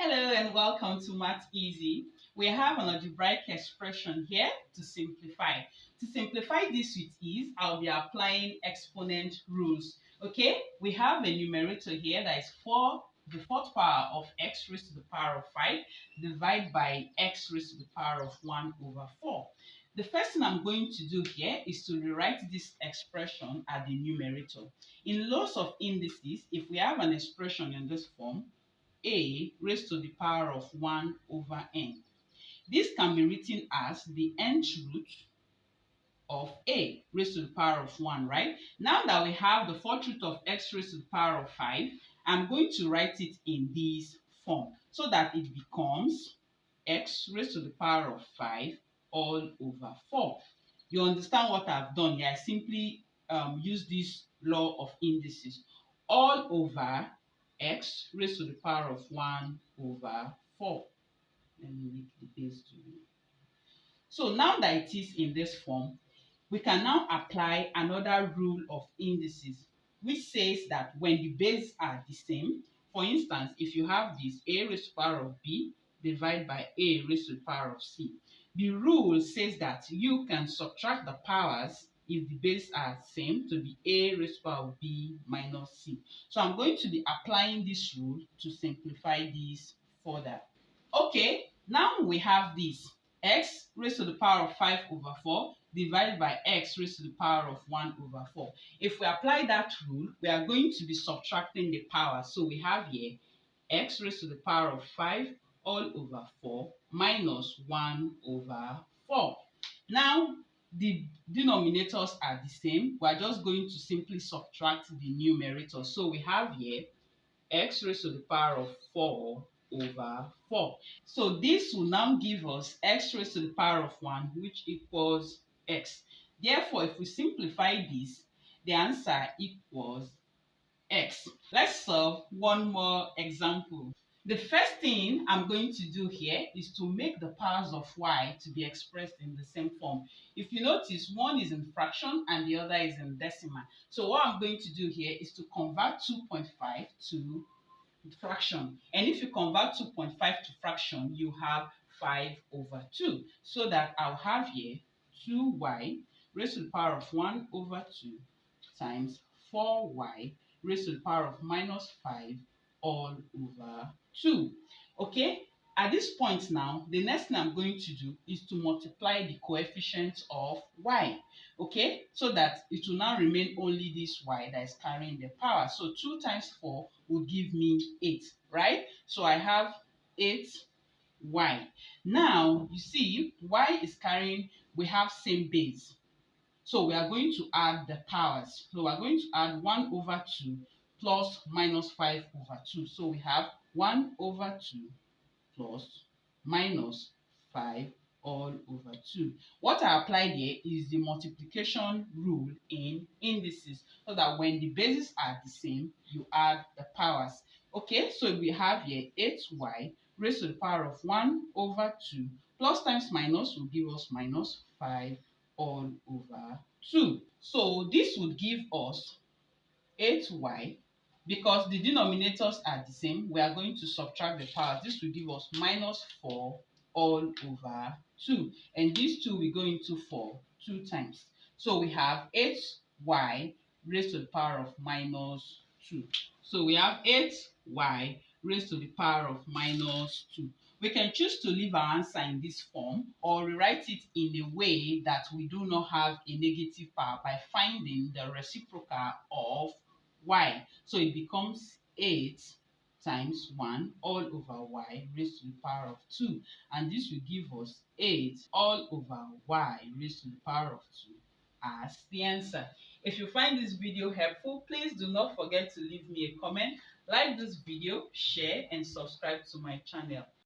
Hello and welcome to Math Easy. We have an algebraic expression here to simplify. To simplify this with ease, I'll be applying exponent rules. Okay, we have a numerator here that is 4, the fourth power of x raised to the power of 5 divided by x raised to the power of 1 over 4. The first thing I'm going to do here is to rewrite this expression at the numerator. In laws of indices, if we have an expression in this form, a raised to the power of 1 over n. This can be written as the nth root of a raised to the power of 1, right? Now that we have the fourth root of x raised to the power of 5, I'm going to write it in this form so that it becomes x raised to the power of 5 all over 4. You understand what I've done here? I simply use this law of indices. All over x raised to the power of 1 over 4. Let me make the base to you. So now that it is in this form, we can now apply another rule of indices, which says that when the bases are the same, for instance, if you have this a raised to the power of b divided by a raised to the power of c, the rule says that you can subtract the powers if the bases are same to be a raised to the power of b minus c. So I'm going to be applying this rule to simplify this further. Okay, now we have this x raised to the power of 5 over 4 divided by x raised to the power of 1 over 4. If we apply that rule, we are going to be subtracting the power. So we have here x raised to the power of 5 all over 4 minus 1 over 4. Now, the denominators are the same. We are just going to simply subtract the numerator. So we have here x raised to the power of 4 over 4. So this will now give us x raised to the power of 1, which equals x. Therefore, if we simplify this, the answer equals x. Let's solve one more example. The first thing I'm going to do here is to make the powers of y to be expressed in the same form. If you notice, one is in fraction and the other is in decimal. So what I'm going to do here is to convert 2.5 to fraction. And if you convert 2.5 to fraction, you have 5 over 2. So that I'll have here 2y raised to the power of 1 over 2 times 4y raised to the power of minus 5 all over 2. Okay, at this point now, the next thing I'm going to do is to multiply the coefficient of y. Okay, so that it will now remain only this y that is carrying the power. So 2 times 4 will give me 8, right? So I have 8y. Now, you see, y is carrying, we have same base. So we are going to add the powers. So we are going to add 1 over 2 plus minus 5 over 2. So we have 1 over 2 plus minus 5 all over 2. What I applied here is the multiplication rule in indices, so that when the bases are the same, you add the powers. Okay, so we have here 8y raised to the power of 1 over 2 plus times minus will give us minus 5 all over 2. So this would give us 8y. Because the denominators are the same, we are going to subtract the powers. This will give us minus 4 all over 2. And these 2 will go into 4 2 times. So we have 8y raised to the power of minus 2. So we have 8y raised to the power of minus 2. We can choose to leave our answer in this form or rewrite it in a way that we do not have a negative power by finding the reciprocal of y. So it becomes 8 times 1 all over y raised to the power of 2. And this will give us 8 all over y raised to the power of 2 as the answer. If you find this video helpful, please do not forget to leave me a comment, like this video, share, and subscribe to my channel.